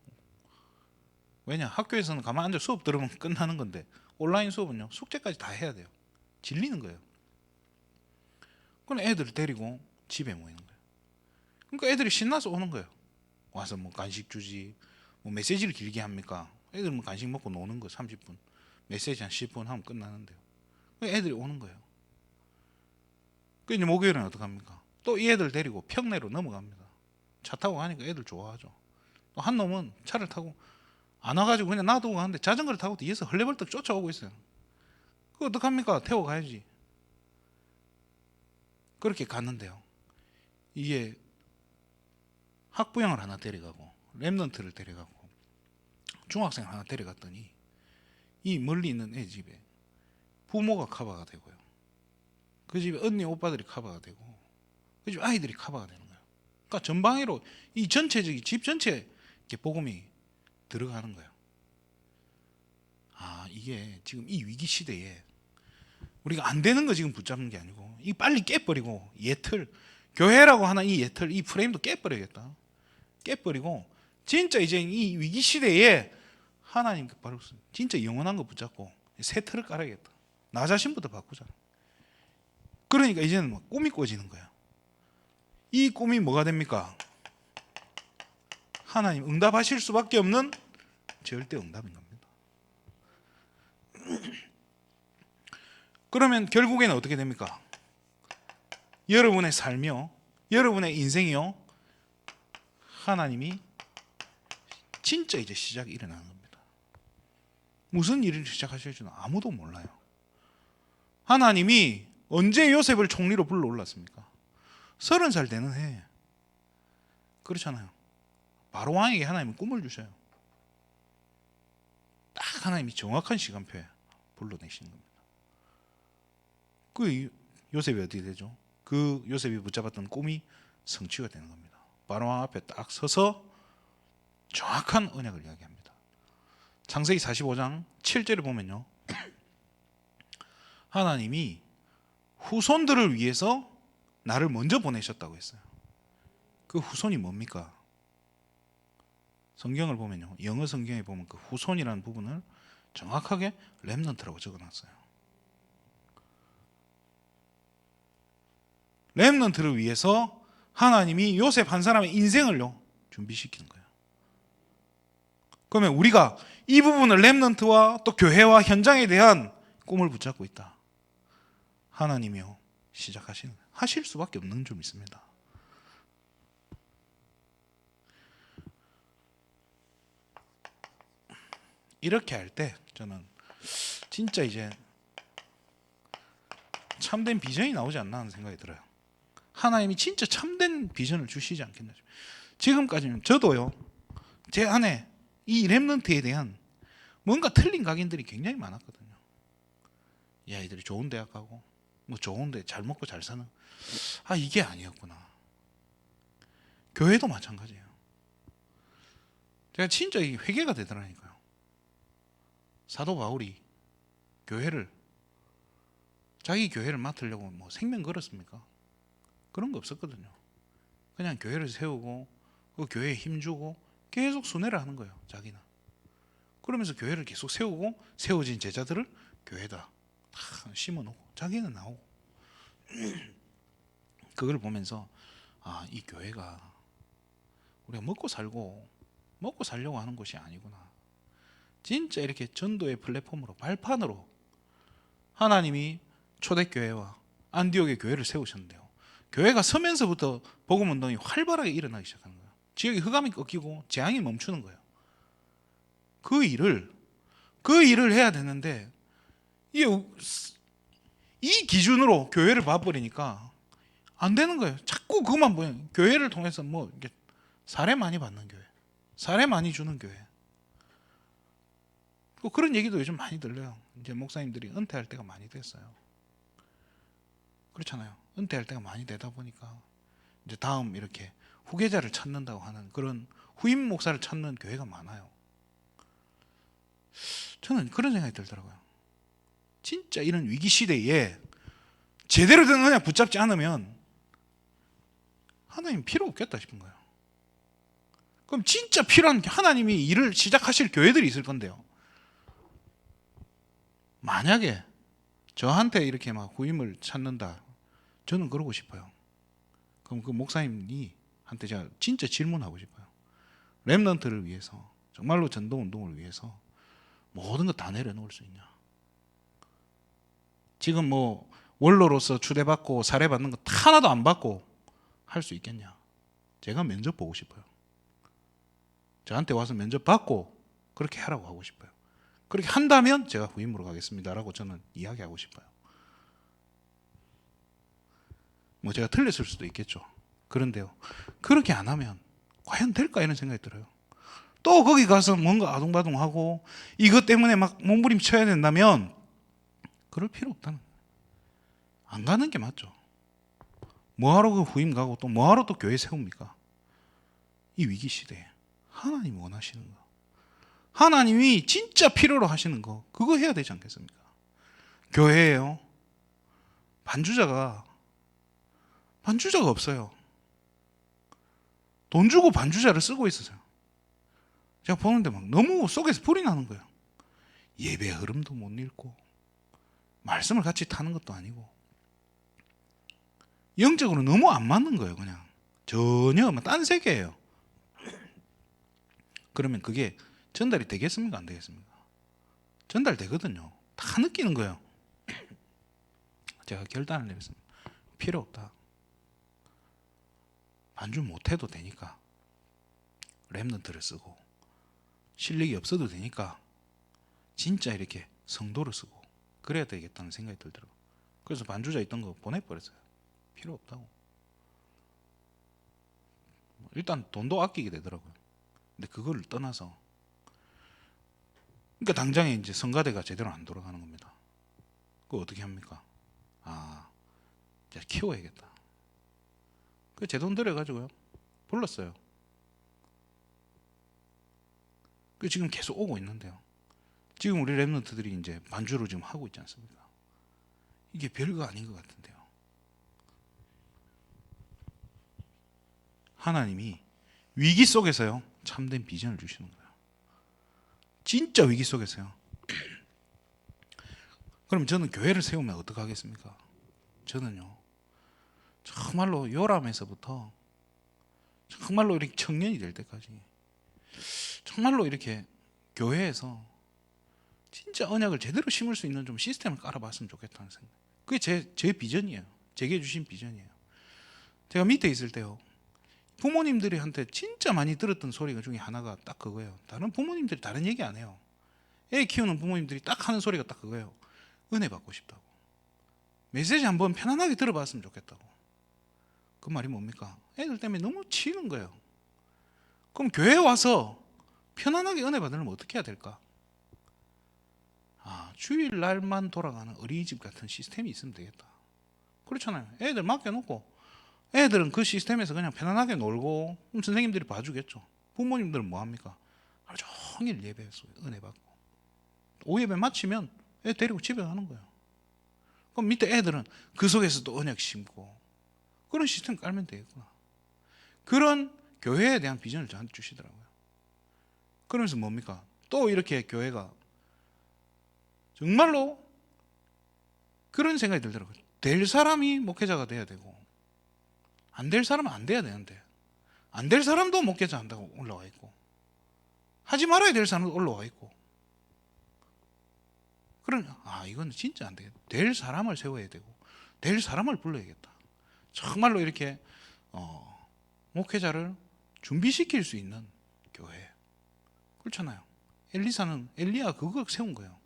S2: 왜냐? 학교에서는 가만 앉아 수업 들으면 끝나는 건데 온라인 수업은요 숙제까지 다 해야 돼요. 질리는 거예요. 그럼 애들을 데리고 집에 모이는 거예요. 그러니까 애들이 신나서 오는 거예요. 와서 뭐 간식 주지, 뭐 메시지를 길게 합니까? 애들 뭐 간식 먹고 노는 거 30분, 메시지 한 10분 하면 끝나는데요. 애들이 오는 거예요. 그 이제 목요일은 어떻게 합니까? 또 이 애들 데리고 평내로 넘어갑니다. 차 타고 가니까 애들 좋아하죠. 또 한 놈은 차를 타고 안 와가지고 그냥 놔두고 가는데 자전거를 타고 뒤에서 헐레벌떡 쫓아오고 있어요. 그거 어떡합니까? 태워 가야지. 그렇게 갔는데요. 이게 학부형을 하나 데려가고 랩런트를 데려가고 중학생을 하나 데려갔더니 이 멀리 있는 애 집에 부모가 커버가 되고요. 그 집에 언니 오빠들이 커버가 되고 그 집 아이들이 커버가 되는 거예요. 그러니까 전방위로 이 전체적인 집 전체에 이렇게 복음이 들어가는 거예요. 아, 이게 지금 이 위기 시대에 우리가 안 되는 거 지금 붙잡는 게 아니고 이 빨리 깨버리고 예틀 교회라고 하는 이 예틀 이 프레임도 깨버려야겠다. 깨버리고 진짜 이제 이 위기 시대에 하나님 바로 진짜 영원한 거 붙잡고 새 틀을 깔아야겠다. 나 자신부터 바꾸자. 그러니까 이제는 막 꿈이 꿔지는 거야. 이 꿈이 뭐가 됩니까? 하나님 응답하실 수밖에 없는 절대 응답인 겁니다. 그러면 결국에는 어떻게 됩니까? 여러분의 삶이요, 여러분의 인생이요, 하나님이 진짜 이제 시작이 일어나는 겁니다. 무슨 일을 시작하실 줄은 아무도 몰라요. 하나님이 언제 요셉을 총리로 불러 올랐습니까? 30살 되는 해. 그렇잖아요. 바로 왕에게 하나님은 꿈을 주셔요. 딱 하나님이 정확한 시간표에 불러내시는 겁니다. 그 요셉이 어떻게 되죠? 그 요셉이 붙잡았던 꿈이 성취가 되는 겁니다. 바로 왕 앞에 딱 서서 정확한 언약을 이야기합니다. 창세기 45장 7절을 보면요, 하나님이 후손들을 위해서 나를 먼저 보내셨다고 했어요. 그 후손이 뭡니까? 성경을 보면요, 영어 성경에 보면 그 후손이라는 부분을 정확하게 렘넌트라고 적어놨어요. 렘넌트를 위해서 하나님이 요셉 한 사람의 인생을요 준비시키는 거예요. 그러면 우리가 이 부분을 렘넌트와 또 교회와 현장에 대한 꿈을 붙잡고 있다. 하나님이요 하실 수밖에 없는 점 있습니다. 이렇게 할 때 저는 진짜 이제 참된 비전이 나오지 않나 하는 생각이 들어요. 하나님이 진짜 참된 비전을 주시지 않겠나. 지금까지는 저도요, 제 안에 이 렘넌트에 대한 뭔가 틀린 각인들이 굉장히 많았거든요. 이 아이들이 좋은 대학 가고 뭐 좋은데 잘 먹고 잘 사는, 이게 아니었구나. 교회도 마찬가지예요. 제가 진짜 이게 회개가 되더라니까요. 사도 바울이 자기 교회를 맡으려고 뭐 생명 걸었습니까? 그런 거 없었거든요. 그냥 교회를 세우고 그 교회에 힘주고 계속 순회를 하는 거예요. 자기는. 그러면서 교회를 계속 세우고 세워진 제자들을 교회에다 다 심어놓고 자기는 나오고 그걸 보면서 이 교회가 우리가 먹고 살려고 하는 것이 아니구나. 진짜 이렇게 전도의 플랫폼으로 발판으로 하나님이 초대교회와 안디옥의 교회를 세우셨는데요, 교회가 서면서부터 복음운동이 활발하게 일어나기 시작하는 거예요. 지역의 흑암이 꺾이고 재앙이 멈추는 거예요. 그 일을 해야 되는데 이 기준으로 교회를 봐버리니까 안 되는 거예요. 자꾸 그것만 보여요. 교회를 통해서 뭐 이렇게 사례 많이 받는 교회, 사례 많이 주는 교회. 그런 얘기도 요즘 많이 들려요. 이제 목사님들이 은퇴할 때가 많이 됐어요. 그렇잖아요. 은퇴할 때가 많이 되다 보니까 이제 다음 이렇게 후계자를 찾는다고 하는 그런 후임 목사를 찾는 교회가 많아요. 저는 그런 생각이 들더라고요. 진짜 이런 위기 시대에 제대로 된 언약 붙잡지 않으면 하나님 필요 없겠다 싶은 거예요. 그럼 진짜 필요한 하나님이 일을 시작하실 교회들이 있을 건데요, 만약에 저한테 이렇게 막 후임을 찾는다, 저는 그러고 싶어요. 그럼 그 목사님이 한테 제가 진짜 질문하고 싶어요. 렘넌트를 위해서, 정말로 전도운동을 위해서 모든 거 다 내려놓을 수 있냐? 지금 뭐 원로로서 추대받고 사례받는 거 하나도 안 받고 할 수 있겠냐? 제가 면접 보고 싶어요. 저한테 와서 면접 받고 그렇게 하라고 하고 싶어요. 그렇게 한다면 제가 후임으로 가겠습니다라고 저는 이야기하고 싶어요. 뭐 제가 틀렸을 수도 있겠죠. 그런데요, 그렇게 안 하면 과연 될까 이런 생각이 들어요. 또 거기 가서 뭔가 아둥바둥하고 이것 때문에 막 몸부림쳐야 된다면 그럴 필요 없다는 거예요. 안 가는 게 맞죠. 뭐하러 그 후임 가고 또 뭐하러 또 교회 세웁니까? 이 위기 시대에 하나님이 원하시는 거, 하나님이 진짜 필요로 하시는 거, 그거 해야 되지 않겠습니까? 교회에요, 반주자가 없어요. 돈 주고 반주자를 쓰고 있어요. 제가 보는데 막 너무 속에서 불이 나는 거예요. 예배 흐름도 못 읽고 말씀을 같이 타는 것도 아니고 영적으로 너무 안 맞는 거예요. 그냥 전혀 딴 세계예요. 그러면 그게 전달이 되겠습니까? 안 되겠습니까? 전달되거든요. 다 느끼는 거예요. 제가 결단을 내렸습니다. 필요 없다. 반주 못해도 되니까 렘넌트를 쓰고, 실력이 없어도 되니까 진짜 이렇게 성도를 쓰고 그래야 되겠다는 생각이 들더라고요. 그래서 반주자 있던 거 보내버렸어요. 필요 없다고. 일단 돈도 아끼게 되더라고요. 근데 그걸 떠나서, 그러니까 당장에 이제 성가대가 제대로 안 돌아가는 겁니다. 그거 어떻게 합니까? 이제 키워야겠다. 그 제 돈 들여가지고요 불렀어요. 그 지금 계속 오고 있는데요. 지금 우리 랩런트들이 이제 반주로 지금 하고 있지 않습니까? 이게 별거 아닌 것 같은데요. 하나님이 위기 속에서요 참된 비전을 주시는 거예요. 진짜 위기 속에서요. 그럼 저는 교회를 세우면 어떻게 하겠습니까? 저는요 정말로 요람에서부터 정말로 이렇게 청년이 될 때까지 정말로 이렇게 교회에서 진짜 언약을 제대로 심을 수 있는 좀 시스템을 깔아봤으면 좋겠다는 생각. 그게 제 비전이에요. 제게 주신 비전이에요. 제가 밑에 있을 때요 부모님들이 한테 진짜 많이 들었던 소리가 중에 하나가 딱 그거예요. 다른 부모님들이 다른 얘기 안 해요. 애 키우는 부모님들이 딱 하는 소리가 딱 그거예요. 은혜 받고 싶다고. 메시지 한번 편안하게 들어봤으면 좋겠다고. 그 말이 뭡니까? 애들 때문에 너무 치이는 거예요. 그럼 교회에 와서 편안하게 은혜 받으려면 어떻게 해야 될까? 주일날만 돌아가는 어린이집 같은 시스템이 있으면 되겠다. 그렇잖아요. 애들 맡겨놓고 애들은 그 시스템에서 그냥 편안하게 놀고 그럼 선생님들이 봐주겠죠. 부모님들은 뭐합니까? 하루 종일 예배에서 은혜 받고 오예배 마치면 애 데리고 집에 가는 거예요. 그럼 밑에 애들은 그 속에서 또 언약 심고 그런 시스템 깔면 되겠구나. 그런 교회에 대한 비전을 저한테 주시더라고요. 그러면서 뭡니까? 또 이렇게 교회가 정말로 그런 생각이 들더라고요. 될 사람이 목회자가 돼야 되고 안 될 사람은 안 돼야 되는데 안 될 사람도 목회자 한다고 올라와 있고 하지 말아야 될 사람도 올라와 있고 그러면 이건 진짜 안 되겠다. 될 사람을 세워야 되고 될 사람을 불러야겠다. 정말로 이렇게 목회자를 준비시킬 수 있는 교회. 그렇잖아요. 엘리야가 그거 세운 거예요.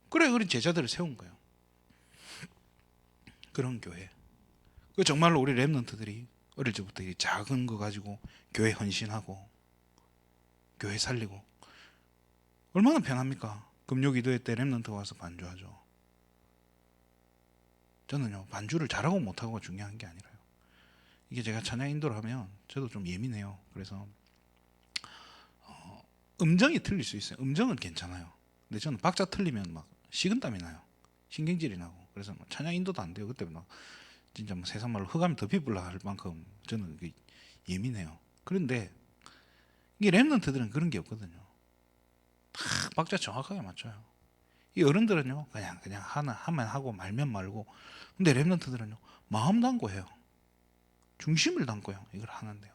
S2: 그래 우리 제자들을 세운 거예요. 그런 교회. 그 정말로 우리 랩런트들이 어릴 적부터 작은 거 가지고 교회 헌신하고 교회 살리고 얼마나 편합니까? 금요기도회 때 랩런트 와서 반주하죠. 저는요 반주를 잘하고 못하고가 중요한 게 아니라요. 이게 제가 찬양 인도를 하면 저도 좀 예민해요. 그래서 음정이 틀릴 수 있어요. 음정은 괜찮아요. 근데 저는 박자 틀리면 막 식은땀이 나요. 신경질이 나고. 그래서 찬양 인도도 안 돼요. 그때 막 진짜 세상 말로 흑암이 덮이불라 할 만큼 저는 예민해요. 그런데 이게 랩런트들은 그런 게 없거든요. 딱 박자 정확하게 맞춰요. 이 어른들은요 그냥 하면 하고 말면 말고. 근데 랩런트들은요 마음 담고 해요. 중심을 담고요 이걸 하는데요.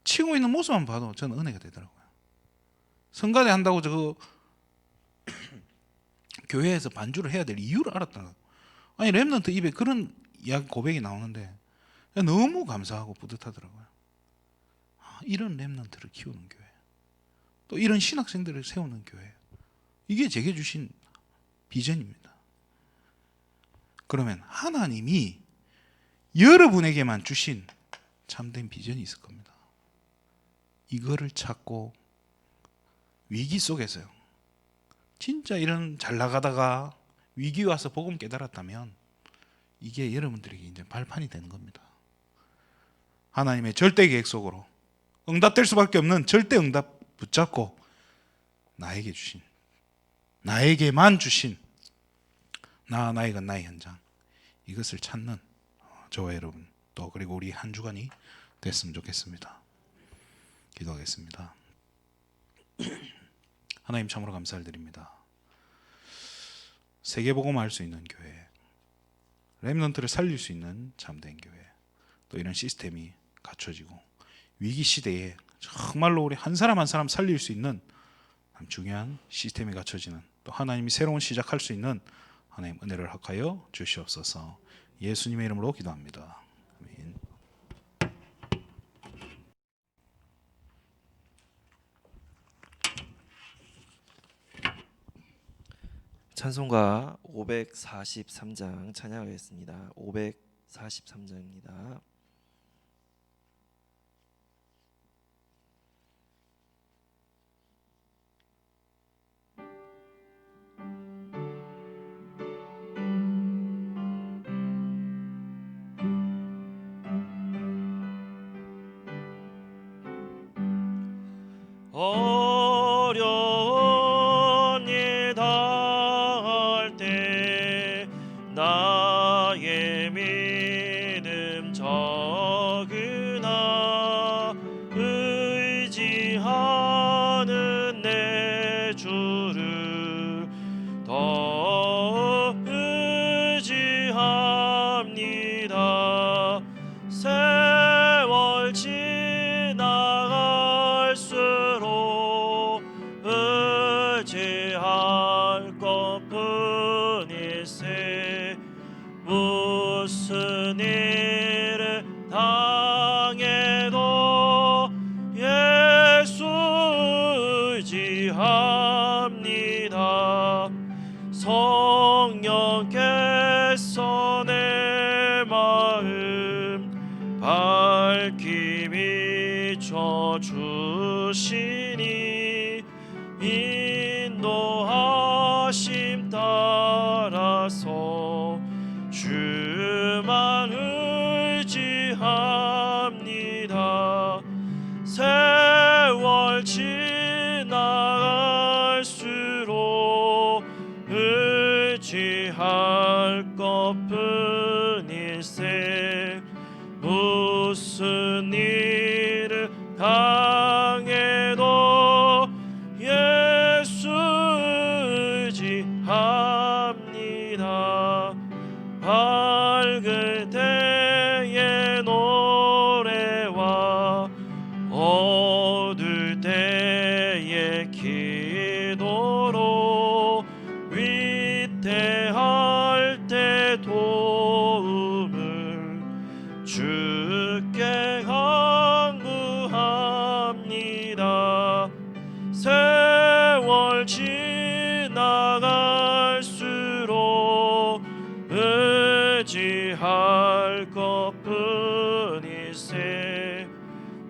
S2: 치고 있는 모습만 봐도 저는 은혜가 되더라고요. 성가대 한다고 교회에서 반주를 해야 될 이유를 알았다는 거예요. 아니 랩런트 입에 그런 이야기 고백이 나오는데 너무 감사하고 뿌듯하더라고요. 이런 랩런트를 키우는 교회, 또 이런 신학생들을 세우는 교회, 이게 제게 주신 비전입니다. 그러면 하나님이 여러분에게만 주신 참된 비전이 있을 겁니다. 이거를 찾고 위기 속에서요 진짜 이런 잘 나가다가 위기 와서 복음 깨달았다면 이게 여러분들에게 이제 발판이 되는 겁니다. 하나님의 절대 계획 속으로 응답될 수밖에 없는 절대 응답 붙잡고 나에게만 주신 나의 것 나의 현장, 이것을 찾는 저와 여러분 또 그리고 우리 한 주간이 됐으면 좋겠습니다. 기도하겠습니다. 하나님 참으로 감사를 드립니다. 세계복음을 할 수 있는 교회, 렘넌트를 살릴 수 있는 참된 교회, 또 이런 시스템이 갖춰지고 위기 시대에 정말로 우리 한 사람 한 사람 살릴 수 있는 중요한 시스템이 갖춰지는, 또 하나님이 새로운 시작할 수 있는 하나님 은혜를 허락하여 주시옵소서. 예수님의 이름으로 기도합니다. 아멘.
S1: 찬송가 543장 찬양하겠습니다. 543장입니다. 어려운 일 당할 때 나의 믿음 적으나 무슨 일을 당해도 예수 의지합니다. 성령께서 내 마음 밝히 비춰주시니 인도하심 따라서 주만 의지합니다. 세월 지나갈수록 의지할 것뿐일세. 무슨 일을 당해도 예수 의지합니다. 밝을 때의 노래와 어두울 때의 기도로 위태할 때 도움을 주께 간구합니다. 세월 지나갈수록 의지할 것뿐일세.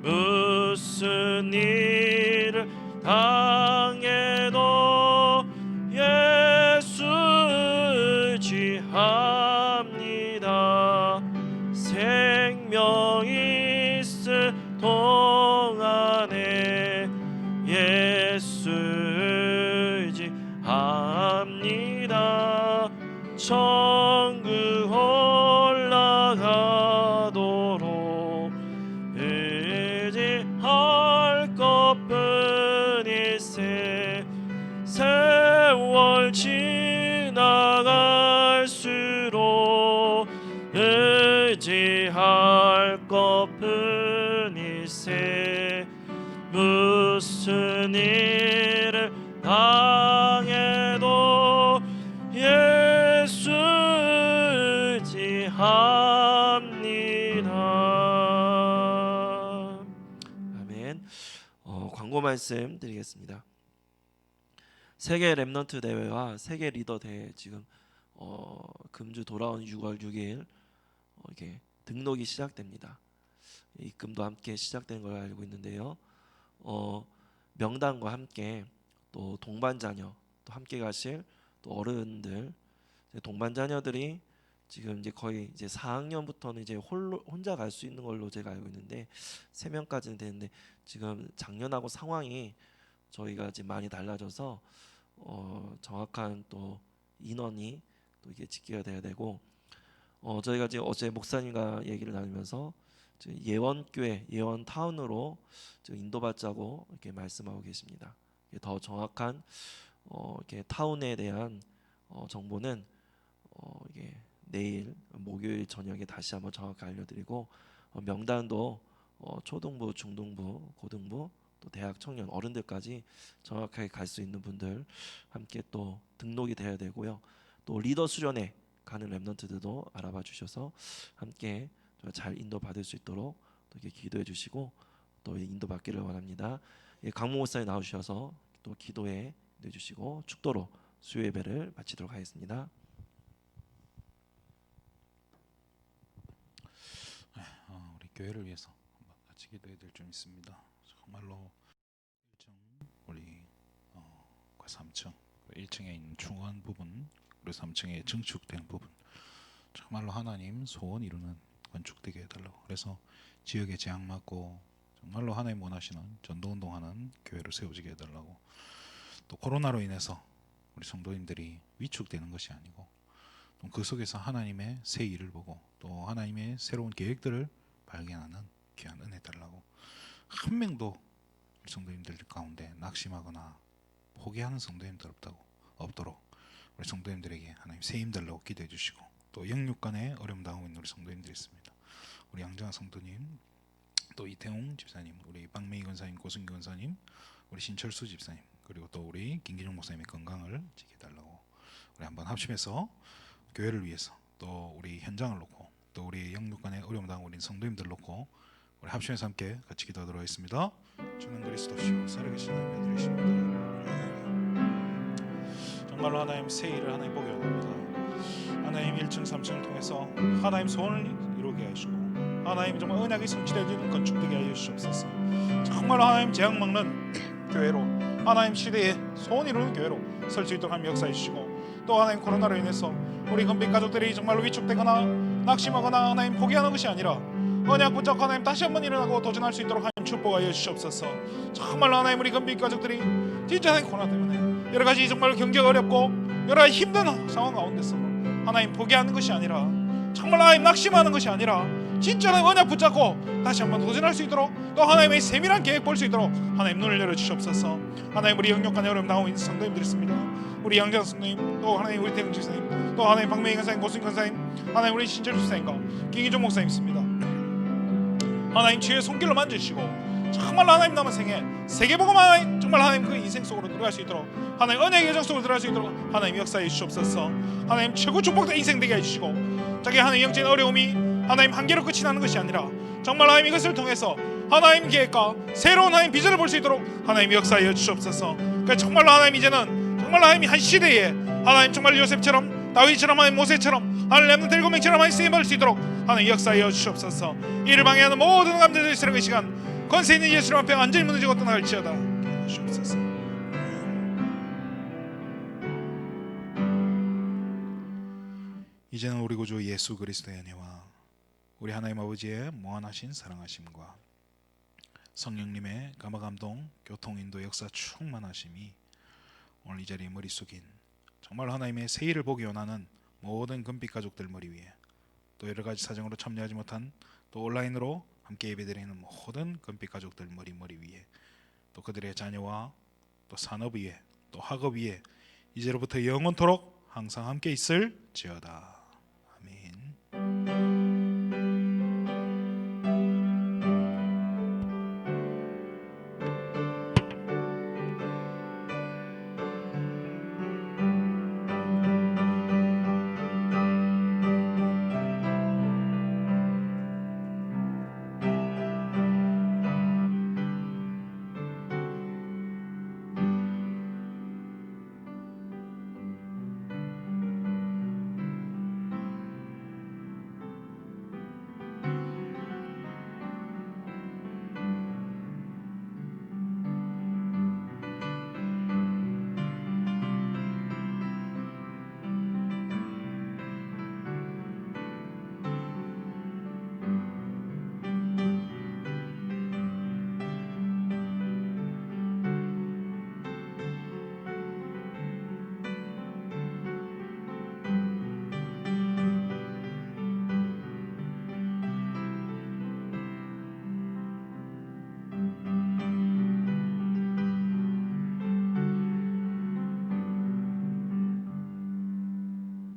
S1: 무슨 일을 당해도 예수 의지합니다. 생명 있을 동안에 예수 의지합니다. 천국 올라가도록 의지할 것뿐일세. 세월 지나갈수록 의지할 것뿐일세. 무슨 일을 당해도 예수 의지합니다. 아멘. 광고 말씀 드리겠습니다. 세계 랩넌트 대회와 세계 리더 대회 지금 금주 돌아온 6월 6일 이렇게 등록이 시작됩니다. 입금도 함께 시작된 걸 알고 있는데요. 명단과 함께 또 동반 자녀 또 함께 가실 또 어른들 동반 자녀들이 지금 이제 거의 이제 4학년부터는 이제 혼자 갈 수 있는 걸로 제가 알고 있는데 3명까지는 되는데 지금 작년하고 상황이 저희가 지금 많이 달라져서 정확한 또 인원이 또 이게 지켜야 돼야 되고 저희가 지금 어제 목사님과 얘기를 나누면서 예원교회 예원타운으로 지금 인도받자고 이렇게 말씀하고 계십니다. 더 정확한 이렇게 타운에 대한 정보는 이게 내일 목요일 저녁에 다시 한번 정확히 알려드리고 명단도 초등부, 중등부, 고등부 또 대학 청년 어른들까지 정확하게 갈 수 있는 분들 함께 또 등록이 돼야 되고요. 또 리더 수련회 가는 랩넌트들도 알아봐 주셔서 함께 잘 인도 받을 수 있도록 또 이렇게 기도해 주시고 또 인도 받기를 원합니다. 강모 목사님 나오셔서 또 기도에 내주시고 축도로 수요 예배를 마치도록 하겠습니다.
S2: 우리 교회를 위해서 한번 같이 기도해야 될 점 있습니다. 정말로 1층 우리 3층 1층에 있는 중원 부분 그리고 3층에 증축된 부분 정말로 하나님 소원 이루는 건축되게 해달라고. 그래서 지역에 재앙 맞고 정말로 하나님 원하시는 전도운동하는 교회로 세워지게 해달라고. 또 코로나로 인해서 우리 성도님들이 위축되는 것이 아니고 또 그 속에서 하나님의 새 일을 보고 또 하나님의 새로운 계획들을 발견하는 귀한 은혜 달라고. 한 명도 우리 성도님들 가운데 낙심하거나 포기하는 성도님들 없도록 우리 성도님들에게 하나님 새 힘 달라고 기도해 주시고 또 영육간에 어려움 당하고 있는 우리 성도님들이 있습니다. 우리 양정아 성도님 또 이태웅 집사님 우리 박명희 권사님 고승기 권사님 우리 신철수 집사님 그리고 또 우리 김기종 목사님의 건강을 지켜달라고 우리 한번 합심해서 교회를 위해서 또 우리 현장을 놓고 또 우리 영육간의 어려움 당하고 있는 성도님들 놓고 우리 합심해서 함께 같이 기도하도록 하겠습니다. 주는 그리스도시요 살아계신 하나님 아들이십니다. 정말로 하나님 새 일을 하나님 보게 원합니다. 하나님 1층 3층을 통해서 하나님 소원을 이루게 하시고 하나님 정말 언약이 성취되는 건축되게 하여 주시옵소서. 정말로 하나님 재앙 막는 교회로 하나님 시대에 소원 이루는 교회로 설 수 있도록 하나님 역사해 주시고 또 하나님 코로나로 인해서 우리 건빈 가족들이 정말로 위축되거나 낙심하거나 하나님 포기하는 것이 아니라 언약 붙잡고 하나님 다시 한번 일어나고 도전할 수 있도록 하나님 축복하여 주시옵소서. 정말로 하나님 우리 건빈 가족들이 진짜 하나님 코로나 때문에 여러 가지 정말 경기가 어렵고 여러 가지 힘든 상황 가운데서 하나님 포기하는 것이 아니라 정말 하나님 낙심하는 것이 아니라 진짜 하나님 언약 붙잡고 다시 한번 도전할 수 있도록 또 하나님의 세밀한 계획 볼 수 있도록 하나님 눈을 열어주시옵소서. 하나님 우리 영역간에 어려움 당하고 있는 성도님들 있습니다. 우리 양장 선생님 또 하나님 우리 태릉 집사님 또 하나님 박명희 간사님 고승 간사님 하나님 우리 신철 집사님과 김희종 목사님 있습니다. 하나님 주의 손길로 만지시고 정말 하나님 남은 생에 세계복음 하나님 정말 하나님 그 인생 속으로 들어갈 수 있도록 하나님 은혜의 여정 속으로 들어갈 수 있도록 하나님 역사해 주시옵소서. 하나님 최고 축복된 인생 되게 해주시고 자기 하나님 영적인 어려움이 하나님 한계로 끝이 나는 것이 아니라 정말 하나님 이것을 통해서 하나님 계획과 새로운 하나님 비전을 볼 수 있도록 하나님 역사해 주시옵소서. 그러니까 정말 하나님 이제는 정말 하나님 한 시대에 하나님 정말 요셉처럼 다윗처럼 하나님 모세처럼 하나님 렘넌트 7명처럼 하나님 쓰임받을 수 있도록 하나님 역사해 주시옵소서. 이를 방해하는 모든 감정들이 새로운 시간 권세 있는 예수님 앞에 완전히 무너지고 떠나갈지어다 주옵소서. 이제는 우리 구주 예수 그리스도의 은혜와 우리 하나님 아버지의 무한하신 사랑하심과 성령님의 감화감동 교통인도 역사 충만하심이 오늘 이 자리에 머리 숙인 정말 하나님의 새 일을 보기 원하는 모든 금빛 가족들 머리 위에 또 여러 가지 사정으로 참여하지 못한 또 온라인으로 함께 예배드리는 모든 금빛 가족들 머리 위에 또 그들의 자녀와 또 산업 위에 또 학업 위에 이제로부터 영원토록 항상 함께 있을지어다.